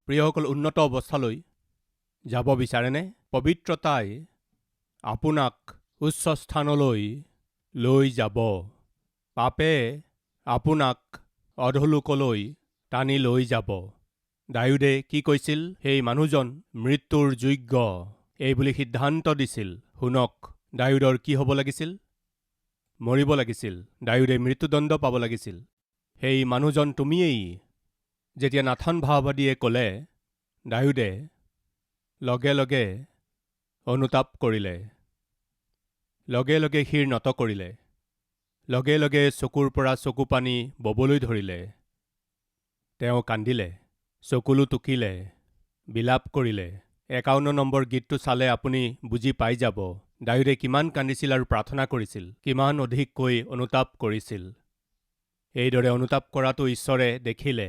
প্ৰিয়সকল, উন্নত অৱস্থালৈ যাব বিচাৰেনে? পবিত্ৰতাই আপোনাক উচ্চ স্থানলৈ লৈ যাব। পাপে আপোনাক অধোলোকলৈ টানি লৈ যাব। দাউদে কি কৈছিল? সেই মানুহজন মৃত্যুৰ যোগ্য এইবুলি সিদ্ধান্ত দিছিল। শুনক, দাউদৰ কি হ'ব লাগিছিল? মৰিব লাগিছিল। দাউদে মৃত্যুদণ্ড পাব লাগিছিল। সেই মানুহজন তুমিয়েই। যেতিয়া নাথান ভাওবাদীয়ে ক'লে, দাউদে লগে লগে অনুতাপ কৰিলে, লগে লগে শিৰ নত কৰিলে, লগে লগে চকুৰ পৰা চকু পানী ববলৈ ধৰিলে। তেওঁ কান্দিলে, চকুলো টুকিলে, বিলাপ কৰিলে। 51 নম্বৰ গীতটো চালে আপুনি বুজি পাই যাব দাউদে কিমান কান্দিছিল আৰু প্ৰাৰ্থনা কৰিছিল, কিমান অধিককৈ অনুতাপ কৰিছিল। এইদৰে অনুতাপ কৰাটো ঈশ্বৰে দেখিলে।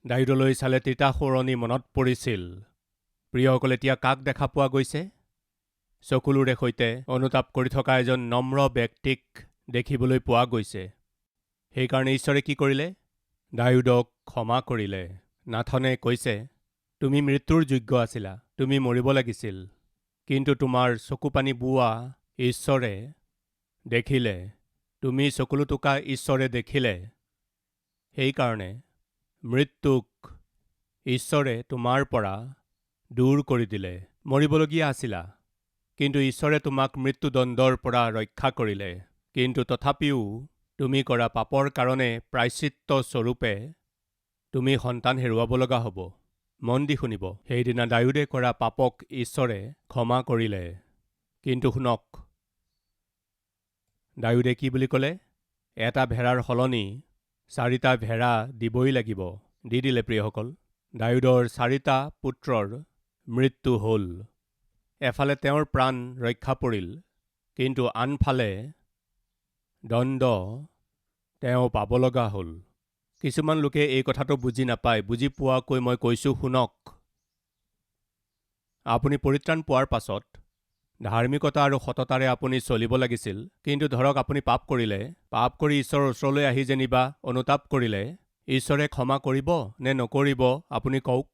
দাউদলৈ চালে তিতা সোঁৱৰণি মনত পৰিছিল। প্ৰিয়সকল, এতিয়া কাক দেখা পোৱা গৈছে? চকুলোৰে সৈতে অনুতাপ কৰি থকা এজন নম্ৰ ব্যক্তিক দেখিবলৈ পোৱা গৈছে। সেইকাৰণে ঈশ্বৰে কি কৰিলে? দাউদক ক্ষমা কৰিলে। নাথানে কৈছে, তুমি মৃত্যুৰ যোগ্য আছিলা, তুমি মৰিব লাগিছিল। কিন্তু তোমাৰ চকু পানী বোৱা ঈশ্বৰে দেখিলে, তুমি চকুলো টুকা ঈশ্বৰে দেখিলে। সেইকাৰণে মৃত্যুক ঈশ্বৰে তোমাৰ পৰা দূৰ কৰি দিলে। মৰিবলগীয়া আছিলা, কিন্তু ঈশ্বৰে তোমাক মৃত্যুদণ্ডৰ পৰা ৰক্ষা কৰিলে। কিন্তু তথাপিও তুমি কৰা পাপৰ কাৰণে প্ৰায়শ্চিত্ত স্বৰূপে তুমি সন্তান হেৰুৱাব লগা হ'ব। মন দি শুনিব, সেইদিনা দাউদে কৰা পাপক ঈশ্বৰে ক্ষমা কৰিলে। কিন্তু শুনক, দাউদে কি বুলি ক'লে? এটা ভেড়াৰ সলনি 4টা ভেড়া দিবই লাগিব। দি দিলে। প্ৰিয়সকল, দাউদৰ 4টা পুত্ৰৰ মৃত্যু হ'ল। এফালে তেওঁৰ প্ৰাণ ৰক্ষা পৰিল, কিন্তু আনফালে দণ্ড তেওঁ পাব লগা হ'ল। কিছুমান লোকে এই কথাটো বুজি নাপায়। বুজি পোৱাকৈ মই কৈছোঁ, শুনক। আপুনি পৰিত্ৰাণ পোৱাৰ পাছত ধাৰ্মিকতা আৰু সততাৰে আপুনি চলিব লাগিছিল। কিন্তু ধৰক আপুনি পাপ কৰিলে, পাপ কৰি ঈশ্বৰৰ ওচৰলৈ আহি যেনিবা অনুতাপ কৰিলে, ঈশ্বৰে ক্ষমা কৰিব নে নকৰিব আপুনি কওক?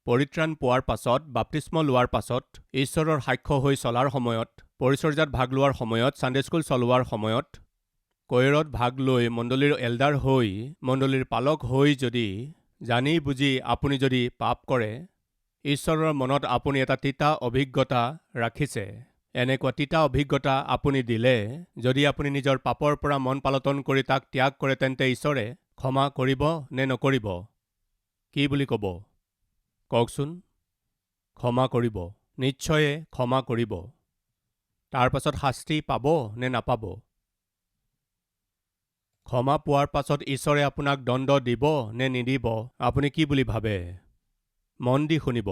পৰিত্ৰাণ পোৱাৰ পাছত, বাপ্তিস্ম লোৱাৰ পাছত, ঈশ্বৰৰ সাক্ষ্য হৈ চলাৰ সময়ত, পৰিচৰ্যাত ভাগ লোৱাৰ সময়ত, ছানডে স্কুল চলোৱাৰ সময়ত, কৈৰত ভাগ লৈ মণ্ডলীৰ এল্ডাৰ হৈ, মণ্ডলীৰ পালক হৈ যদি জানি বুজি আপুনি যদি পাপ কৰে, ঈশ্বৰৰ মনত আপুনি এটা তিতা অভিজ্ঞতা ৰাখিছে। এনেকুৱা তিতা অভিজ্ঞতা আপুনি দিলে, যদি আপুনি নিজৰ পাপৰ পৰা মন পালটন কৰি তাক ত্যাগ কৰে, তেন্তে ঈশ্বৰে ক্ষমা কৰিব নে নকৰিব? কি বুলি ক'ব কওকচোন? ক্ষমা কৰিব, নিশ্চয়ে ক্ষমা কৰিব। তাৰ পাছত শাস্তি পাব নে নাপাব? ক্ষমা পোৱাৰ পাছত ঈশ্বৰে আপোনাক দণ্ড দিব নে নিদিব? আপুনি কি বুলি ভাবে? মন দি শুনিব।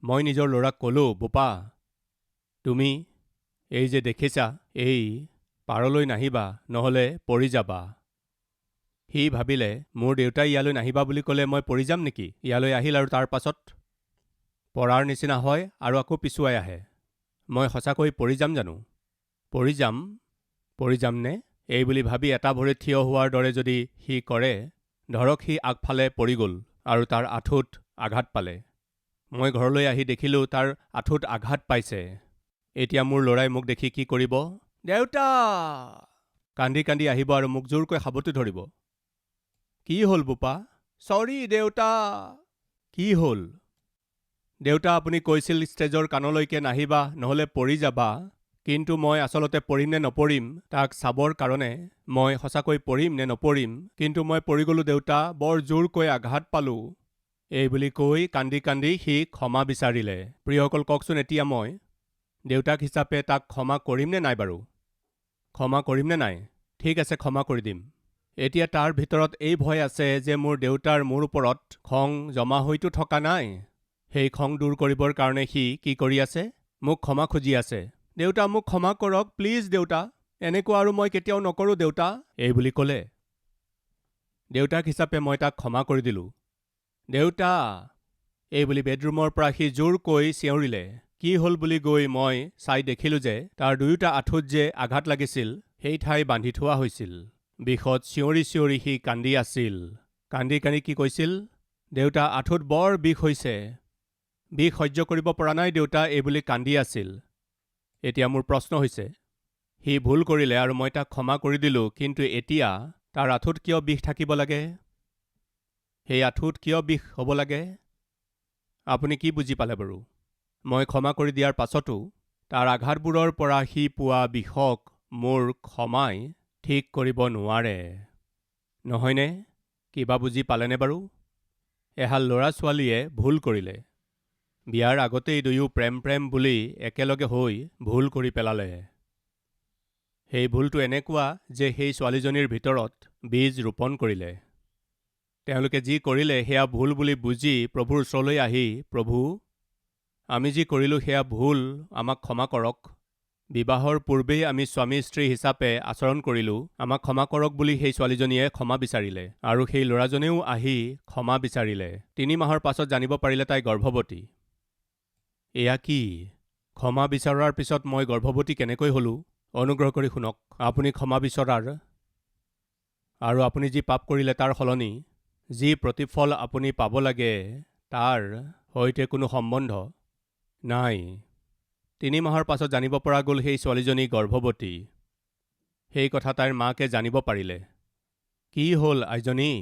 মই নিজৰ ল'ৰাক ক'লোঁ, বোপা, তুমি এই যে দেখিছা, এই পাৰলৈ নাহিবা, নহ'লে পৰি যাবা। সি ভাবিলে, মোৰ দেউতাই ইয়ালৈ নাহিবা বুলি ক'লে মই পৰি যাম নেকি? ইয়ালৈ আহিল আৰু তাৰ পাছত পৰাৰ নিচিনা হয় আৰু আকৌ পিছুৱাই আহে। মই সঁচাকৈ পৰি যাম জানো? পৰি যামনে? এই বুলি ভাবি এটা ভৰিত থিয় হোৱাৰ দৰে যদি সি কৰে, ধৰক সি আগফালে পৰি গ'ল আৰু তাৰ আঁঠুত আঘাত পালে। মই ঘৰলৈ আহি দেখিলোঁ তাৰ আঁঠুত আঘাত পাইছে। এতিয়া মোৰ ল'ৰাই মোক দেখি কি কৰিব? দেউতা! কান্দি কান্দি আহিব আৰু মোক জোৰকৈ সাবটি ধৰিব। কি হ'ল বোপা? চৰি দেউতা! কি হ'ল? দেউতা, আপুনি কৈছিল ষ্টেজৰ কাণলৈকে নাহিবা, নহ'লে পৰি যাবা। কিন্তু মই আচলতে পৰিম নে নপৰিম তাক চাবৰ কাৰণে মই সঁচাকৈ পৰিম নে নপৰিম, কিন্তু মই পৰি গ'লোঁ দেউতা, বৰ জোৰকৈ আঘাত পালোঁ। এই বুলি কৈ কান্দি কান্দি সি ক্ষমা বিচাৰিলে। প্ৰিয়সকল, কওকচোন, এতিয়া মই দেউতাক হিচাপে তাক ক্ষমা কৰিম নে নাই বাৰু? ক্ষমা কৰিম নে নাই? ঠিক আছে, ক্ষমা কৰি দিম। এতিয়া তাৰ ভিতৰত এই ভয় আছে যে মোৰ দেউতাৰ মোৰ ওপৰত খং জমা হৈতো থকা নাই। সেই খং দূৰ কৰিবৰ কাৰণে সি কি কৰি আছে? মোক ক্ষমা খুজি আছে। দেউতা, মোক ক্ষমা কৰক, প্লিজ দেউতা, এনেকুৱা আৰু মই কেতিয়াও নকৰোঁ দেউতা। এই বুলি ক'লে। দেউতাক হিচাপে মই তাক ক্ষমা কৰি দিলোঁ। দেউতা! এই বুলি বেডৰুমৰ পৰা সি জোৰকৈ চিঞৰিলে। কি হ'ল বুলি গৈ মই চাই দেখিলোঁ যে তাৰ দুয়োটা আঁঠুত যে আঘাত লাগিছিল, সেই ঠাই বান্ধি থোৱা হৈছিল। বিষত চিঞৰি চিঞৰি সি কান্দি আছিল। কান্দি কান্দি কি কৈছিল? দেউতা আঁঠুত বৰ বিষ হৈছে। বিষ সহ্য কৰিব পৰা নাই দেউতা, এইবুলি কান্দি আছিল। এতিয়া মোৰ প্ৰশ্ন হৈছে, সি ভুল কৰিলে আৰু মই তাক ক্ষমা কৰি দিলোঁ, কিন্তু এতিয়া তাৰ আঁঠুত কিয় বিষ থাকিব লাগে? সেই আঁঠুত কিয় বিষ হ'ব লাগে? আপুনি কি বুজি পালে বাৰু? মই ক্ষমা কৰি দিয়াৰ পাছতো তাৰ আঘাতবোৰৰ পৰা সি পোৱা বিষক মোৰ ক্ষমাই ঠিক কৰিব নোৱাৰে, নহয়নে? কিবা বুজি পালেনে বাৰু? এহাল ল'ৰা ছোৱালীয়ে ভুল কৰিলে। বিয়াৰ আগতেই দুয়ো প্ৰেম বুলি একেলগে হৈ ভুল কৰি পেলালে। সেই ভুলটো এনেকুৱা যে সেই ছোৱালীজনীৰ ভিতৰত বীজ ৰোপণ কৰিলে। তেওঁলোকে যি কৰিলে সেয়া ভুল বুলি বুজি প্ৰভুৰ ওচৰলৈ আহি, প্ৰভু, আমি যি কৰিলোঁ সেয়া ভুল, আমাক ক্ষমা কৰক। বিবাহৰ পূৰ্বেই আমি স্বামী স্ত্ৰী হিচাপে আচৰণ কৰিলোঁ, আমাক ক্ষমা কৰক বুলি সেই ছোৱালীজনীয়ে ক্ষমা বিচাৰিলে। আৰু সেই ল'ৰাজনেও আহি ক্ষমা বিচাৰিলে। 3 মাহৰ পাছত জানিব পাৰিলে তাই গৰ্ভৱতী। এয়া কি? ক্ষমা বিচৰাৰ পিছত মই গৰ্ভৱতী কেনেকৈ হ'লোঁ? অনুগ্ৰহ কৰি শুনক, আপুনি ক্ষমা বিচৰাৰ আৰু আপুনি যি পাপ কৰিলে তাৰ সলনি যি প্ৰতিফল আপুনি পাব লাগে তাৰ সৈতে কোনো সম্বন্ধ নাই। 3 মাহৰ পাছত জানিব পৰা গ'ল সেই ছোৱালীজনী গৰ্ভৱতী। সেই কথা তাইৰ মাকে জানিব পাৰিলে। কি হ'ল আইজনী?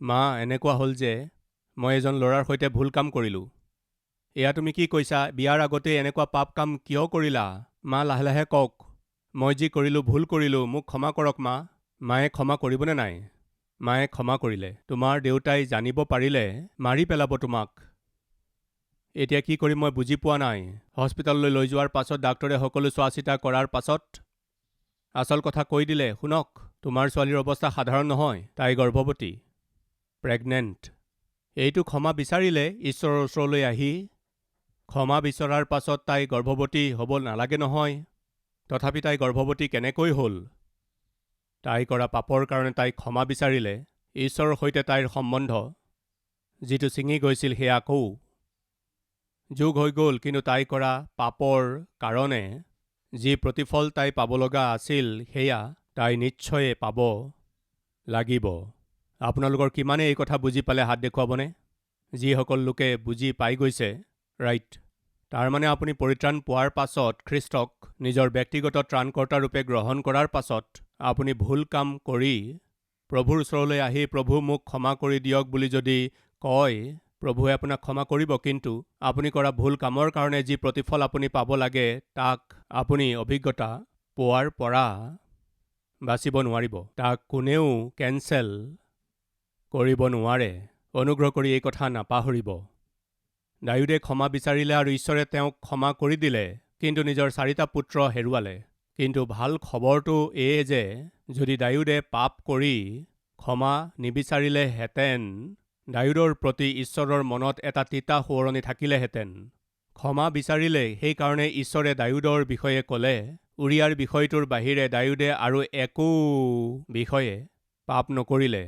মা, এনেকুৱা হ'ল যে মই এজন ল'ৰাৰ সৈতে ভুল কাম কৰিলোঁ। এয়া তুমি কি কৈছা? বিয়াৰ আগতে এনেকুৱা পাপ কাম কিয় কৰিলা? মা, লাহে লাহে কওক। মই যি কৰিলোঁ ভুল কৰিলোঁ, মোক ক্ষমা কৰক মা। মায়ে ক্ষমা কৰিবনে নাই? মায়ে ক্ষমা কৰিলে। তোমাৰ দেউতাই জানিব পাৰিলে মাৰি পেলাব তোমাক। এতিয়া কি কৰিম মই বুজি পোৱা নাই। হস্পিটাললৈ লৈ যোৱাৰ পাছত ডাক্তৰে সকলো চোৱা চিতা কৰাৰ পাছত আচল কথা কৈ দিলে, শুনক, তোমাৰ ছোৱালীৰ অৱস্থা সাধাৰণ নহয়, তাই গৰ্ভৱতী, প্ৰেগনেণ্ট। এইটো ক্ষমা বিচাৰিলে ঈশ্বৰৰ ওচৰলৈ আহি। ক্ষমা বিচৰাৰ পাছত তাই গৰ্ভৱতী হ'ব নালাগে নহয়। তথাপি তাই গৰ্ভৱতী কেনেকৈ হ'ল? তাই কৰা পাপৰ কাৰণে তাইক ক্ষমা বিচাৰিলে। ঈশ্বৰৰ সৈতে তাইৰ সম্বন্ধ যিটো ছিঙি গৈছিল সেয়া আকৌ যোগ হৈ গ'ল, কিন্তু তাই কৰা পাপৰ কাৰণে যি প্ৰতিফল তাই পাব লগা আছিল সেয়া তাই নিশ্চয়ে পাব লাগিব। আপোনালোকৰ কিমানে এই কথা বুজি পালে হাত দেখুৱাবনে? যিসকল লোকে বুজি পাই গৈছে, ৰাইট। তাৰমানে আপুনি পৰিত্ৰাণ পোৱাৰ পাছত খ্ৰীষ্টক নিজৰ ব্যক্তিগত ত্ৰাণকৰ্তা ৰূপে গ্ৰহণ কৰাৰ পাছত আপুনি ভুল কাম কৰি প্ৰভুৰ ওচৰলৈ আহি, প্ৰভু মোক ক্ষমা কৰি দিয়ক বুলি যদি কয়, প্ৰভুৱে আপোনাক ক্ষমা কৰিব, কিন্তু আপুনি কৰা ভুল কামৰ কাৰণে যি প্ৰতিফল আপুনি পাব লাগে তাক আপুনি অভিজ্ঞতা পোৱাৰ পৰা বাচিব নোৱাৰিব। তাক কোনেও কেনচেল কৰিব নোৱাৰে। অনুগ্ৰহ কৰি এই কথা নাপাহৰিব। দাউদে ক্ষমা বিচাৰিলে আৰু ঈশ্বৰে তেওঁক ক্ষমা কৰি দিলে, কিন্তু নিজৰ 4টা পুত্ৰ হেৰুৱালে। কিন্তু ভাল খবৰটো এই যে যদি দাউদে পাপ কৰি ক্ষমা নিবিচাৰিলেহেঁতেন, দাউদৰ প্ৰতি ঈশ্বৰৰ মনত এটা তিতা সোঁৱৰণি থাকিলেহেঁতেন। ক্ষমা বিচাৰিলে, সেইকাৰণে ঈশ্বৰে দাউদৰ বিষয়ে ক'লে, উৰিয়াৰ বিষয়টোৰ বাহিৰে দাউদে আৰু একো বিষয়ে পাপ নকৰিলে।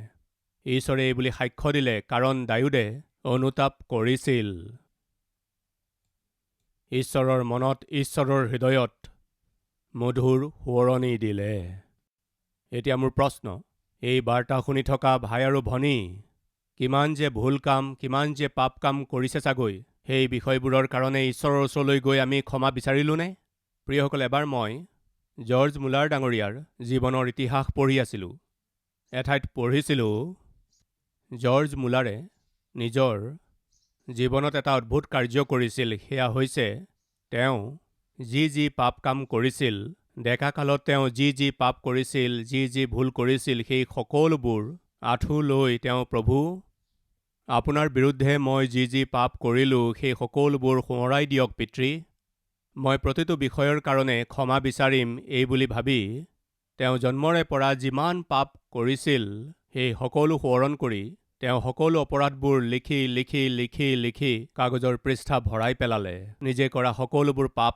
ঈশ্বৰে এইবুলি সাক্ষ্য দিলে, কাৰণ দাউদে অনুতাপ কৰিছিল। ঈশ্বৰৰ মনত, ঈশ্বৰৰ হৃদয়ত মধুৰ সোঁৱৰণি দিলে। এতিয়া মোৰ প্ৰশ্ন, এই বাৰ্তা শুনি থকা ভাই আৰু ভনী কিমান যে ভুল কাম, কিমান যে পাপ কাম কৰিছে চাগৈ। সেই বিষয়বোৰৰ কাৰণে ঈশ্বৰৰ ওচৰলৈ গৈ আমি ক্ষমা বিচাৰিলোঁনে? প্ৰিয়সকল, এবাৰ মই জৰ্জ মুলাৰ ডাঙৰীয়াৰ জীৱনৰ ইতিহাস পঢ়ি আছিলোঁ। এঠাইত পঢ়িছিলোঁ জৰ্জ মুলাৰে নিজৰ জীৱনত এটা অদ্ভুত কাৰ্য কৰিছিল। সেয়া হৈছে তেওঁ যি পাপ কাম কৰিছিল, ডেকা কালত তেওঁ যি পাপ কৰিছিল, যি ভুল কৰিছিল, সেই সকলোবোৰ আঁঠু লৈ তেওঁ, প্ৰভু, আপোনাৰ বিৰুদ্ধে মই যি পাপ কৰিলোঁ সেই সকলোবোৰ সোঁৱৰাই দিয়ক পিতৃ। মই প্ৰতিটো বিষয়ৰ কাৰণে ক্ষমা বিচাৰিম, এই বুলি ভাবি তেওঁ জন্মৰে পৰা যিমান পাপ কৰিছিল সেই সকলো সোঁৱৰণ কৰি তেওঁ সকলো অপৰাধবোৰ লিখি লিখি লিখি লিখি কাগজৰ পৃষ্ঠা ভৰাই পেলালে। নিজে কৰা সকলোবোৰ পাপ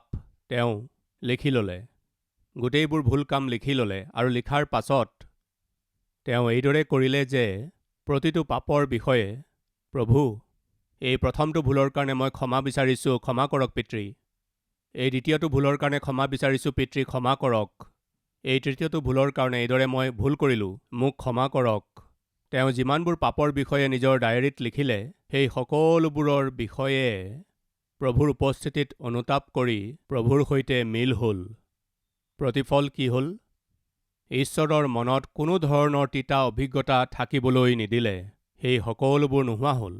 তেওঁ লিখি ল'লে, গোটেইবোৰ ভুল কাম লিখি ল'লে, আৰু লিখাৰ পাছত তেওঁ এইদৰে কৰিলে যে প্ৰতিটো পাপৰ বিষয়ে, প্ৰভু, এই প্ৰথমটো ভুলৰ কাৰণে মই ক্ষমা বিচাৰিছোঁ, ক্ষমা কৰক পিতৃ। এই দ্বিতীয়টো ভুলৰ কাৰণে ক্ষমা বিচাৰিছোঁ পিতৃ, ক্ষমা কৰক। এই তৃতীয়টো ভুলৰ কাৰণে এইদৰে মই ভুল কৰিলোঁ, মোক ক্ষমা কৰক। তেওঁ যিমানবোৰ পাপৰ বিষয়ে নিজৰ ডায়েৰীত লিখিলে, সেই সকলোবোৰৰ বিষয়ে প্ৰভুৰ উপস্থিতিত অনুতাপ কৰি প্ৰভুৰ সৈতে মিল হ'ল। প্ৰতিফল কি হ'ল? ঈশ্বৰৰ মনত কোনো ধৰণৰ তিতা অভিজ্ঞতা থাকিবলৈ নিদিলে। সেই সকলোবোৰ নোহোৱা হ'ল।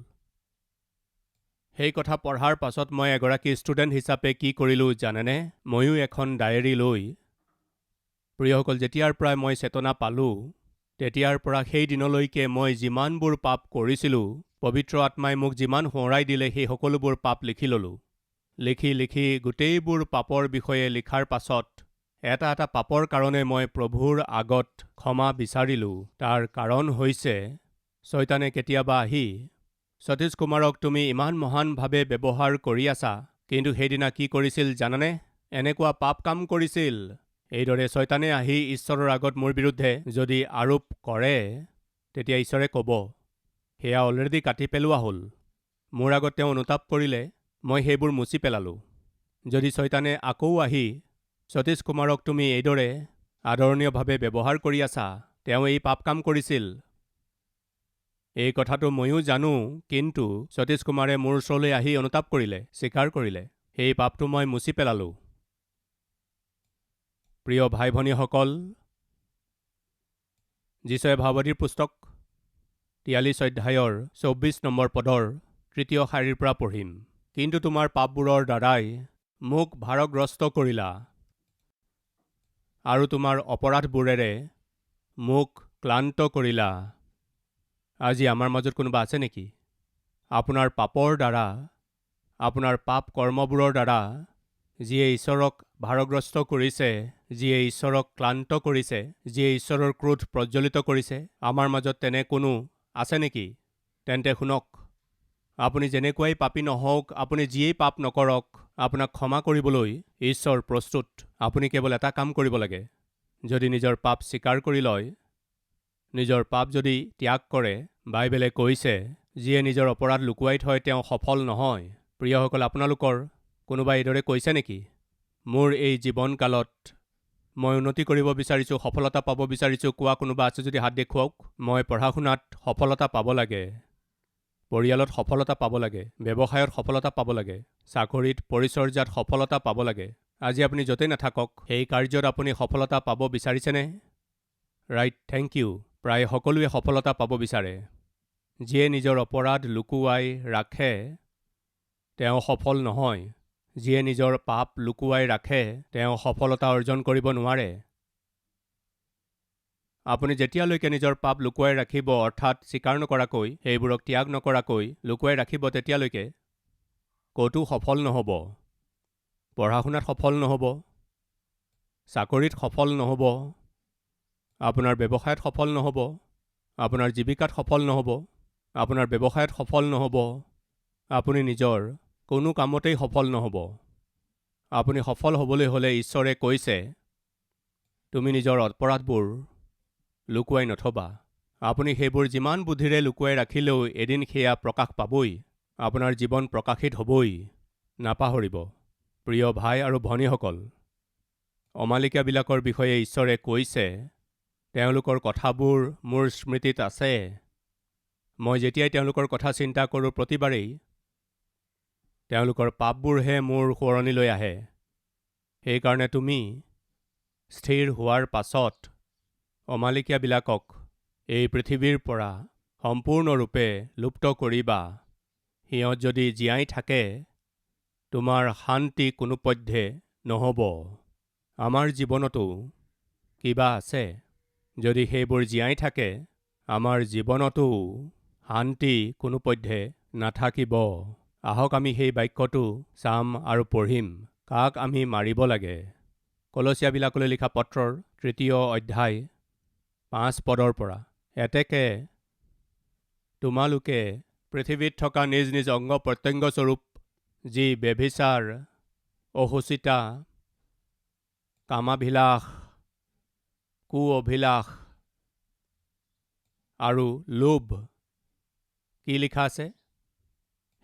সেই কথা পঢ়াৰ পাছত মই এগৰাকী ষ্টুডেণ্ট হিচাপে কি কৰিলোঁ জানেনে? ময়ো এখন ডায়েৰী লৈ, প্ৰিয়সকল, যেতিয়াৰ পৰাই মই চেতনা পালোঁ, তেতিয়াৰ পৰা সেই দিনলৈকে মই যিমানবোৰ পাপ কৰিছিলোঁ, পবিত্ৰ আত্মাই মোক যিমান সোঁৱৰাই দিলে সেই সকলোবোৰ পাপ লিখি ল'লোঁ। লিখি গোটেইবোৰ পাপৰ বিষয়ে লিখাৰ পাছত এটা এটা পাপৰ কাৰণে মই প্ৰভুৰ আগত ক্ষমা বিচাৰিলোঁ। তাৰ কাৰণ হৈছে, শয়তানে কেতিয়াবা আহি, সতীশ কুমাৰক তুমি ইমান মহানভাৱে ব্যৱহাৰ কৰি আছা, কিন্তু সেইদিনা কি কৰিছিল জানানে? এনেকুৱা পাপ কাম কৰিছিল। এইদৰে শয়তানে আহি ঈশ্বৰৰ আগত মোৰ বিৰুদ্ধে যদি আৰোপ কৰে, তেতিয়া ঈশ্বৰে ক'ব, সেয়া অলৰেডি কাটি পেলোৱা হ'ল। মোৰ আগত তেওঁ অনুতাপ কৰিলে, মই সেইবোৰ মুচি পেলালোঁ। যদি শয়তানে আকৌ আহি, সতীশ কুমাৰক তুমি এইদৰে আদৰণীয়ভাৱে ব্যৱহাৰ কৰি আছা, তেওঁ এই পাপ কাম কৰিছিল, এই কথাটো ময়ো জানো, কিন্তু সতীশ কুমাৰে মোৰ ওচৰলৈ আহি অনুতাপ কৰিলে, স্বীকাৰ কৰিলে, সেই পাপটো মই মুচি পেলালোঁ। প্ৰিয় ভাই ভনীসকল, যীশুৱে ভাৱবাদীৰ পুস্তক 43 অধ্যায়ৰ 24 নম্বৰ পদৰ 3য় শাৰীৰ পৰা পঢ়িম। কিন্তু তোমাৰ পাপবোৰৰ দ্বাৰাই মোক ভাৰগ্ৰস্ত কৰিলা, আৰু তোমাৰ অপৰাধবোৰেৰে মোক ক্লান্ত কৰিলা। আজি আমাৰ মাজত কোনোবা আছে নেকি? আপোনাৰ পাপৰ দ্বাৰা, আপোনাৰ পাপ কৰ্মবোৰৰ দ্বাৰা যিয়ে ঈশ্বৰক ভাৰগ্ৰস্ত কৰিছে, যিয়ে ঈশ্বৰক ক্লান্ত কৰিছে, যিয়ে ঈশ্বৰৰ ক্ৰোধ প্ৰজ্বলিত কৰিছে, আমাৰ মাজত তেনে কোনো আছে নেকি? তেন্তে শুনক, আপুনি যেনেকুৱাই পাপী নহওক, আপুনি যিয়েই পাপ নকৰক, আপোনাক ক্ষমা কৰিবলৈ ঈশ্বৰ প্ৰস্তুত। আপুনি কেৱল এটা কাম কৰিব লাগে। যদি নিজৰ পাপ স্বীকাৰ কৰি লয়, নিজৰ পাপ যদি ত্যাগ কৰে, বাইবেলে কৈছে, যিয়ে নিজৰ অপৰাধ লুকুৱাই থয় তেওঁ সফল নহয়। প্ৰিয়সকল, আপোনালোকৰ কোনোবাই এইদৰে কৈছে নেকি? মোৰ এই জীৱনকালত মই উন্নতি কৰিব বিচাৰিছোঁ, সফলতা পাব বিচাৰিছোঁ, কোৱা কোনোবা আছে যদি হাত দেখুৱাওক। মই পঢ়া শুনাত সফলতা পাব লাগে, পৰিয়ালত সফলতা পাব লাগে, ব্যৱসায়ত সফলতা পাব লাগে, চাকৰিত পৰিচৰ্যাত সফলতা পাব লাগে। আজি আপুনি য'তেই নাথাকক, সেই কাৰ্যত আপুনি সফলতা পাব বিচাৰিছেনে? Right, thank U. প্ৰায় সকলোৱে সফলতা পাব বিচাৰে। যিয়ে নিজৰ অপৰাধ লুকুৱাই ৰাখে, তেওঁ সফল নহয়। যিয়ে নিজৰ পাপ লুকুৱাই ৰাখে, তেওঁ সফলতা অৰ্জন কৰিব নোৱাৰে। আপুনি যেতিয়ালৈকে নিজৰ পাপ লুকুৱাই ৰাখিব, অৰ্থাৎ স্বীকাৰ নকৰাকৈ, সেইবোৰক ত্যাগ নকৰাকৈ লুকুৱাই ৰাখিব, তেতিয়ালৈকে ক'তো সফল নহ'ব। পঢ়া শুনাত সফল নহ'ব, চাকৰিত সফল নহ'ব, আপোনাৰ ব্যৱসায়ত সফল নহ'ব, আপোনাৰ জীৱিকাত সফল নহ'ব, আপোনাৰ ব্যৱসায়ত সফল নহ'ব, আপুনি নিজৰ কোনো কামতেই সফল নহ'ব। আপুনি সফল হ'বলৈ হ'লে ঈশ্বৰে কৈছে, তুমি নিজৰ অপৰাধবোৰ লুকুৱাই নথবা। আপুনি সেইবোৰ যিমান বুদ্ধিৰে লুকুৱাই ৰাখিলেও এদিন সেয়া প্ৰকাশ পাবই, আপোনাৰ জীৱন প্ৰকাশিত হ'বই, নাপাহৰিব। প্ৰিয় ভাই আৰু ভনীসকল, অমালিকাবিলাকৰ বিষয়ে ঈশ্বৰে কৈছে, তেওঁলোকৰ কথাবোৰ মোৰ স্মৃতিত আছে। মই যেতিয়াই তেওঁলোকৰ কথা চিন্তা কৰোঁ, প্ৰতিবাৰেই তেওঁলোকৰ পাপবোৰহে মোৰ সোঁৱৰণিলৈ আহে। সেইকাৰণে তুমি স্থিৰ হোৱাৰ পাছত অমালিকাবিলাকক এই পৃথিৱীৰ পৰা সম্পূৰ্ণৰূপে লুপ্ত কৰিবা। সিহঁত যদি জীয়াই থাকে, তোমাৰ শান্তি কোনোপধ্যে নহ'ব। আমাৰ জীৱনতো কিবা আছে। যদি সেইবোৰ জীয়াই থাকে, আমাৰ জীৱনতো শান্তি কোনোপধ্যে নাথাকিব। আহক আমি সেই বাক্যটো চাম আৰু পঢ়িম। কাক আমি মাৰিব লাগে? কলচীয়াবিলাকলৈ লিখা পত্ৰৰ 3 অধ্যায় 5 পদৰ পৰা। এতেকে তোমালোকে পৃথিৱীত থকা নিজ নিজ অংগ প্ৰত্যংগস্বৰূপ যি ব্যভিচাৰ, অশুচিতা, কামাভিলাষ, কুঅভিলাষ আৰু লোভ, কি লিখা আছে?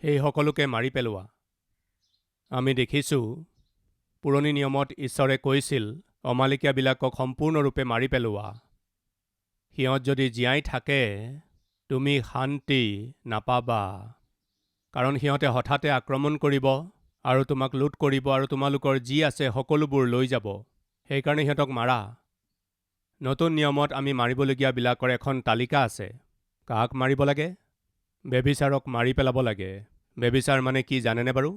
সেই সকলোকে মাৰি পেলোৱা। আমি দেখিছোঁ, পুৰণি নিয়মত ঈশ্বৰে কৈছিল, অমালিকাবিলাকক সম্পূৰ্ণৰূপে মাৰি পেলোৱা। সিহঁত যদি জীয়াই থাকে, তুমি শান্তি নাপাবা। কাৰণ সিহঁতে হঠাতে আক্ৰমণ কৰিব আৰু তোমাক লুট কৰিব আৰু তোমালোকৰ যি আছে সকলোবোৰ লৈ যাব। সেইকাৰণে সিহঁতক মাৰা। নতুন নিয়মত আমি মাৰিবলগীয়াবিলাকৰ এখন তালিকা আছে। কাক মাৰিব লাগে? ব্যভিচাৰক মাৰি পেলাব লাগে। ব্যভিচাৰ মানে কি জানেনে বাৰু?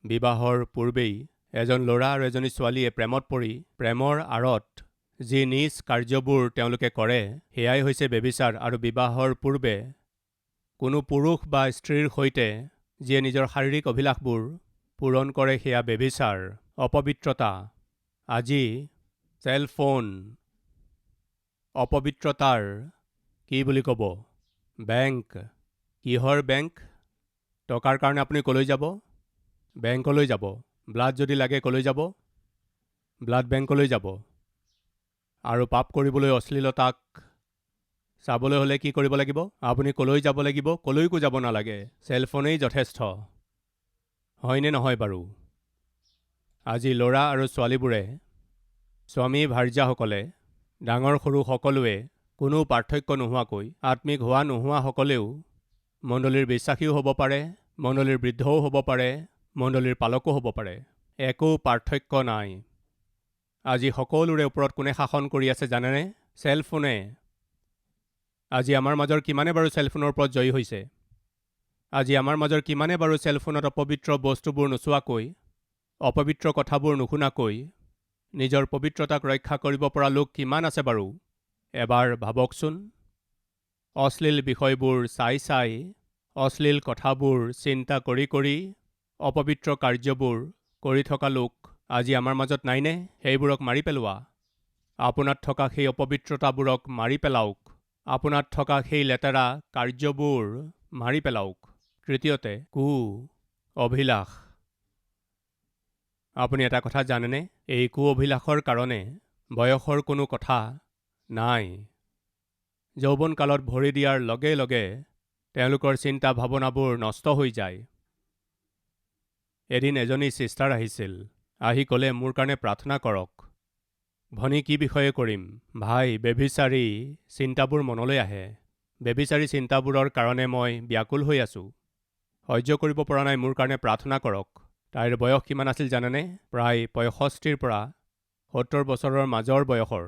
বিবাহৰ পূৰ্বেই এজন ল'ৰা আৰু এজনী ছোৱালীয়ে প্ৰেমত পৰি প্ৰেমৰ আঁৰত যি নিজ কাৰ্যবোৰ তেওঁলোকে কৰে সেয়াই হৈছে ব্যভিচাৰ। আৰু বিবাহৰ পূৰ্বে কোনো পুৰুষ বা স্ত্ৰীৰ সৈতে যিয়ে নিজৰ শাৰীৰিক অভিলাষবোৰ পূৰণ কৰে সেয়া ব্যভিচাৰ, অপবিত্ৰতা। আজি চেলফোন অপবিত্ৰতাৰ কি বুলি ক'ব? বেংক। কিহৰ বেংক? টকাৰ কাৰণে আপুনি ক'লৈ যাব? বেংকলৈ যাব। ব্লাড যদি লাগে ক'লৈ যাব? ব্লাড বেংকলৈ যাব। আৰু পাপ কৰিবলৈ অশ্লীলতাক চাবলৈ হ'লে কি কৰিব লাগিব? আপুনি ক'লৈ যাব লাগিব? ক'লৈকো যাব নালাগে। চেলফোনেই যথেষ্ট। হয়নে নহয় বাৰু? আজি ল'ৰা আৰু ছোৱালীবোৰে, স্বামী ভাৰ্যাসকলে, ডাঙৰ সৰু সকলোৱে কোনো পাৰ্থক্য নোহোৱাকৈ, আত্মিক হোৱা নোহোৱাসকলেও, মণ্ডলীৰ বিশ্বাসীও হ'ব পাৰে, মণ্ডলীৰ বৃদ্ধও হ'ব পাৰে, মণ্ডলীৰ পালকো হ'ব পাৰে। একো পাৰ্থক্য নাই। আজি সকলোৰে ওপৰত কোনে শাসন কৰি আছে জানেনে? চেলফোনে। আজি আমাৰ মাজৰ কিমানে বাৰু চেলফোনৰ ওপৰত জয়ী হৈছে? আজি আমাৰ মাজৰ কিমানে বাৰু চেলফোনত অপবিত্ৰ বস্তুবোৰ নোচোৱাকৈ, অপবিত্ৰ কথাবোৰ নুশুনাকৈ নিজৰ পবিত্ৰতাক ৰক্ষা কৰিব পৰা লোক কিমান আছে বাৰু? এবাৰ ভাবকচোন। অশ্লীল বিষয়বোৰ চাই চাই, অশ্লীল কথাবোৰ চিন্তা কৰি কৰি, অপবিত্ৰ কাৰ্যবোৰ কৰি থকা লোক আজি আমাৰ মাজত নাইনে? সেইবোৰক মাৰি পেলোৱা। আপোনাত থকা সেই অপবিত্ৰতাবোৰক মাৰি পেলাওক। আপোনাত থকা সেই লেতেৰা কাৰ্যবোৰ মাৰি পেলাওক। তৃতীয়তে, অভিলাষ। আপুনি এটা কথা জানেনে? এই অভিলাষৰ কাৰণে বয়সৰ কোনো কথা নাই। যৌৱনকালত ভৰি দিয়াৰ লগে লগে তেওঁলোকৰ চিন্তা ভাৱনাবোৰ নষ্ট হৈ যায়। এদিন এজনী চিষ্টাৰ আহিছিল। আহি ক'লে, মোৰ কাৰণে প্ৰাৰ্থনা কৰক। ভনী, কি বিষয়ে কৰিম? ভাই, ব্যভিচাৰী চিন্তাবোৰ মনলৈ আহে। ব্যভিচাৰী চিন্তাবোৰৰ কাৰণে মই ব্যাকুল হৈ আছোঁ। সহ্য কৰিব পৰা নাই, মোৰ কাৰণে প্ৰাৰ্থনা কৰক। তাইৰ বয়স কিমান আছিল জানেনে? প্ৰায় 65ৰ পৰা 70 বছৰৰ মাজৰ বয়সৰ।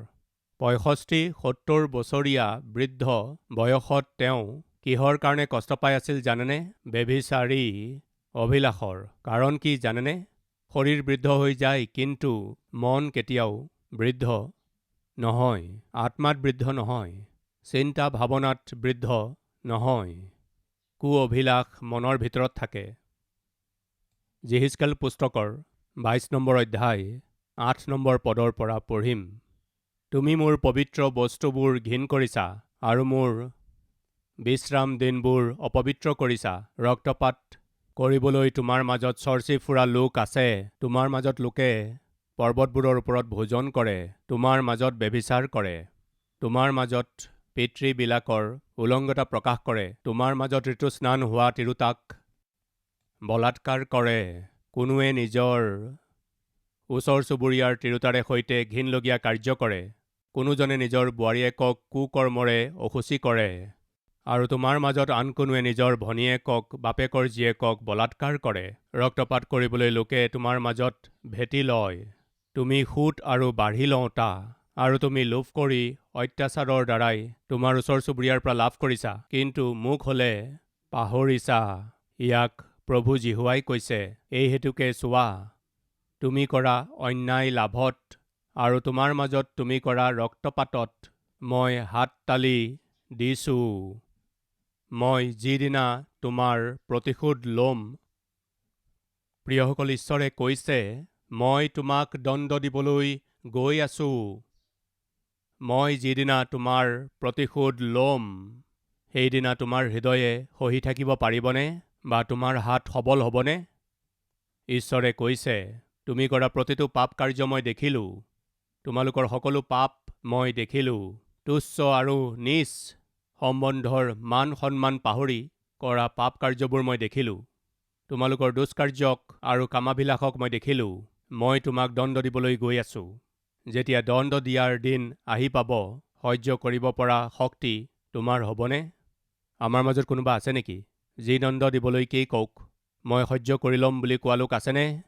65-70 বছৰীয়া বৃদ্ধ বয়সত তেওঁ কিহৰ কাৰণে কষ্ট পাই আছিল জানেনে? ব্যভিচাৰী অভিলাষৰ। কাৰণ কি জানেনে? শৰীৰ বৃদ্ধ হৈ যায়, কিন্তু মন কেতিয়াও বৃদ্ধ নহয়। আত্মাত বৃদ্ধ নহয়। চিন্তা ভাৱনাত বৃদ্ধ নহয়। অভিলাষ মনৰ ভিতৰত থাকে। জিহিজকেল পুস্তকৰ 22 নম্বৰ অধ্যায় 8 নম্বৰ পদৰ পৰা পঢ়িম। তুমি মোৰ পবিত্ৰ বস্তুবোৰ ঘিণ কৰিছা আৰু মোৰ বিশ্ৰাম দিনবোৰ অপবিত্ৰ কৰিছা। ৰক্তপাত কৰিবলৈ তোমাৰ মাজত চৰ্চি ফুৰা লোক আছে। তোমাৰ মাজত লোকে পৰ্বতবোৰৰ ওপৰত ভোজন কৰে। তোমাৰ মাজত ব্যভিচাৰ কৰে। তোমাৰ মাজত পিতৃবিলাকৰ উলংগতা প্ৰকাশ কৰে। তোমাৰ মাজত ঋতুস্নান হোৱা তিৰোতাক বলাৎকাৰ কৰে। কোনোৱে নিজৰ ওচৰ চুবুৰীয়াৰ তিৰোতাৰে সৈতে ঘিনলগীয়া কাৰ্য কৰে। কোনোজনে নিজৰ বোৱাৰীয়েকক কুকৰ্মৰে অশুচি কৰে। আৰু তোমাৰ মাজত আন কোনোৱে নিজৰ ভনীয়েকক, বাপেকৰ জীয়েকক বলাৎকাৰ কৰে। ৰক্তপাত কৰিবলৈ লোকে তোমাৰ মাজত ভেটি লয়। তুমি সুত আৰু বাঢ়ি লওঁতা আৰু তুমি লোভ কৰি অত্যাচাৰৰ দ্বাৰাই তোমাৰ ওচৰ চুবুৰীয়াৰ পৰা লাভ কৰিছা, কিন্তু মোক হ'লে পাহৰিছা। ইয়াক প্ৰভু জিহুৱাই কৈছে। এই হেতুকে চোৱা, তুমি কৰা অন্যায় লাভত আৰু তোমাৰ মাজত তুমি কৰা ৰক্তপাতত মই হাততালি দিছোঁ। মই যিদিনা তোমাৰ প্ৰতিশোধ ল'ম। প্ৰিয়সকল, ঈশ্বৰে কৈছে, মই তোমাক দণ্ড দিবলৈ গৈ আছোঁ। মই যিদিনা তোমাৰ প্ৰতিশোধ ল'ম, সেইদিনা তোমাৰ হৃদয়ে সহি থাকিব পাৰিবনে? বা তোমাৰ হাত সবল হ'বনে? ঈশ্বৰে কৈছে, তুমি কৰা প্ৰতিটো পাপ কাৰ্য মই দেখিলোঁ। তোমালোকৰ সকলো পাপ মই দেখিলোঁ। তুচ্ছ আৰু নীচ সম্বন্ধৰ মান সন্মান পাহৰি কৰা পাপ কাৰ্যবোৰ মই দেখিলোঁ। তোমালোকৰ দুষ্কাৰ্যক আৰু কামাভিলাষক মই দেখিলোঁ। মই তোমাক দণ্ড দিবলৈ গৈ আছোঁ। যেতিয়া দণ্ড দিয়াৰ দিন আহি পাব, সহ্য কৰিব পৰা শক্তি তোমাৰ হ'বনে? আমাৰ মাজত কোনোবা আছে নেকি? যি দণ্ড দিবলৈকেই কওক, মই সহ্য কৰি ল'ম বুলি কোৱা লোক আছেনে?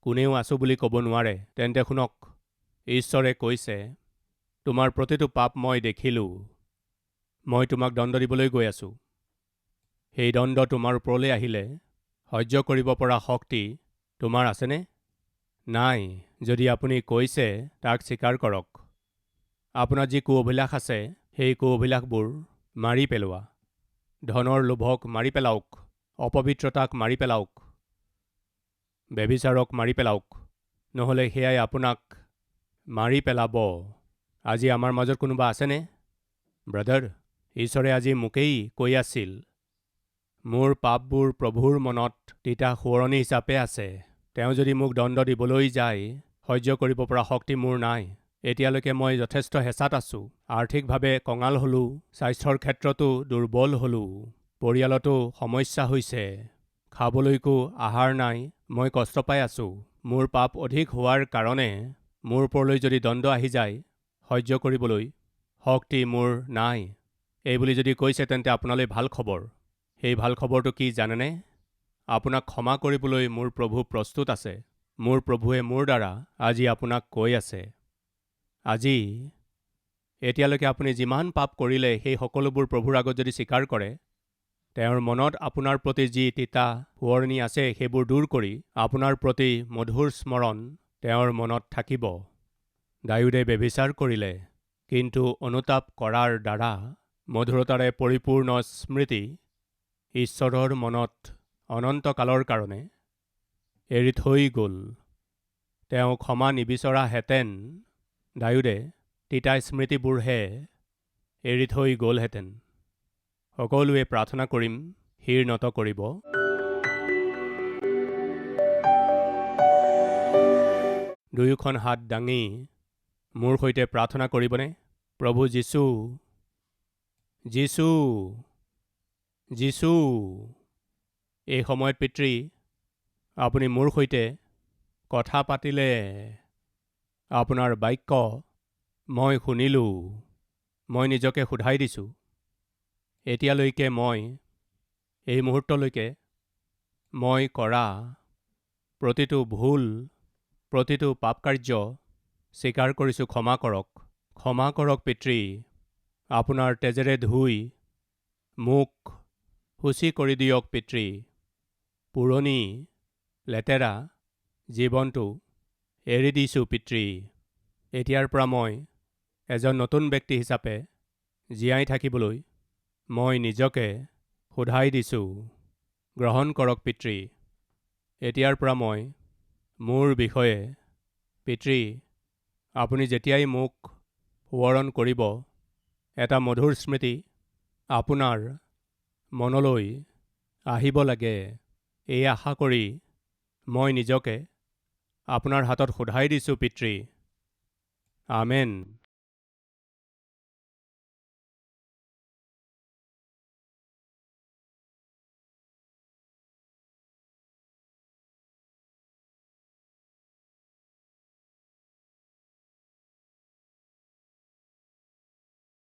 কোনেও আছোঁ বুলি ক'ব নোৱাৰে। তেন্তে শুনক, ঈশ্বৰে কৈছে, তোমাৰ প্ৰতিটো পাপ মই দেখিলোঁ। মই তোমাক দণ্ড দিবলৈ গৈ আছোঁ। সেই দণ্ড তোমাৰ ওপৰলৈ আহিলে সহ্য কৰিব পৰা শক্তি তোমাৰ আছেনে? নাই। যদি আপুনি কৈছে, তাক স্বীকাৰ কৰক। আপোনাৰ যি কু-অভিলাষ আছে, সেই কু-অভিলাষবোৰ মাৰি পেলোৱা। ধনৰ লোভক মাৰি পেলাওক, অপবিত্ৰতাক মাৰি পেলাওক, ব্যভিচাৰক মাৰি পেলাওক, নহ'লে সেয়াই আপোনাক মাৰি পেলাব। আজি আমাৰ মাজত কোনোবা আছেনে? ব্ৰাদাৰ, ঈশ্বৰে আজি মোকেই কৈ আছিল, মোৰ পাপবোৰ প্ৰভুৰ মনত তিতা সোঁৱৰণি হিচাপে আছে। তেওঁ যদি মোক দণ্ড দিবলৈ যায়, সহ্য কৰিব পৰা শক্তি মোৰ নাই। এতিয়ালৈকে মই যথেষ্ট হেঁচাত আছোঁ। আৰ্থিকভাৱে কঙাল হ'লোঁ, স্বাস্থ্যৰ ক্ষেত্ৰতো দুৰ্বল হ'লোঁ, পৰিয়ালতো সমস্যা হৈছে, খাবলৈকো আহাৰ নাই, মই কষ্ট পাই আছোঁ। মোৰ পাপ অধিক হোৱাৰ কাৰণে মোৰ ওপৰলৈ যদি দণ্ড আহি যায়, সহ্য কৰিবলৈ শক্তি মোৰ নাই। এইবুলি যদি কৈছে, তেন্তে আপোনালৈ ভাল খবৰ। সেই ভাল খবৰটো কি জানেনে? আপোনাক ক্ষমা কৰিবলৈ মোৰ প্ৰভু প্ৰস্তুত আছে। মোৰ প্ৰভুৱে মোৰ দ্বাৰা আজি আপোনাক কৈ আছে, আজি এতিয়ালৈকে আপুনি যিমান পাপ কৰিলে সেই সকলোবোৰ প্ৰভুৰ আগত যদি স্বীকাৰ কৰে, তেওঁৰ মনত আপোনাৰ প্ৰতি যি তিতা সোঁৱৰণি আছে সেইবোৰ দূৰ কৰি আপোনাৰ প্ৰতি মধুৰ স্মৰণ তেওঁৰ মনত থাকিব। দাউদে ব্যভিচাৰ কৰিলে, কিন্তু অনুতাপ কৰাৰ দ্বাৰা মধুৰতাৰে পৰিপূৰ্ণ স্মৃতি ঈশ্বৰৰ মনত অনন্তকালৰ কাৰণে এৰি থৈ গ'ল। তেওঁ ক্ষমা নিবিচৰাহেঁতেন, দাউদে তিতা স্মৃতিবোৰহে এৰি থৈ গ'লহেঁতেন। সকলোৱে প্ৰাৰ্থনা কৰিম, শিৰ নত কৰিব। দুয়োখন হাত দাঙি মোৰ সৈতে প্ৰাৰ্থনা কৰিবনে? প্ৰভু যীশু, যীশু, যীশু। এই সময়ত পিতৃ, আপুনি মোৰ সৈতে কথা পাতিলে, আপোনাৰ বাক্য মই শুনিলোঁ, মই নিজকে শুধাই দিছোঁ। এতিয়ালৈকে এই মুহূৰ্তলৈকে মই কৰা প্ৰতিটো ভুল, প্ৰতিটো পাপ কাৰ্য স্বীকাৰ কৰিছোঁ। ক্ষমা কৰক, ক্ষমা কৰক পিতৃ। আপোনাৰ তেজেৰে ধুই মোক শুচি কৰি দিয়ক পিতৃ। পুৰণি লেতেৰা জীৱনটো এৰি দিছোঁ পিতৃ। এতিয়াৰ পৰা মই এজন নতুন ব্যক্তি হিচাপে জীয়াই থাকিবলৈ মই নিজকে শুধাই দিছোঁ। গ্ৰহণ কৰক পিতৃ। এতিয়াৰ পৰা মই মোৰ বিষয়ে পিতৃ, আপুনি যেতিয়াই মোক সোঁৱৰণ কৰিব, এটা মধুৰ স্মৃতি আপোনাৰ মনলৈ আহিব লাগে, এই আশা কৰি মই নিজকে আপোনাৰ হাতত শুধাই দিছোঁ পিতৃ। আমেন।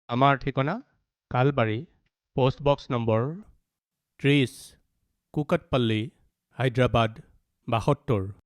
আমাৰ ঠিকনা কালবাৰী, পোষ্টবক্স নম্বৰ 30, কুকটপল্লী, হায়দৰাবাদ 72।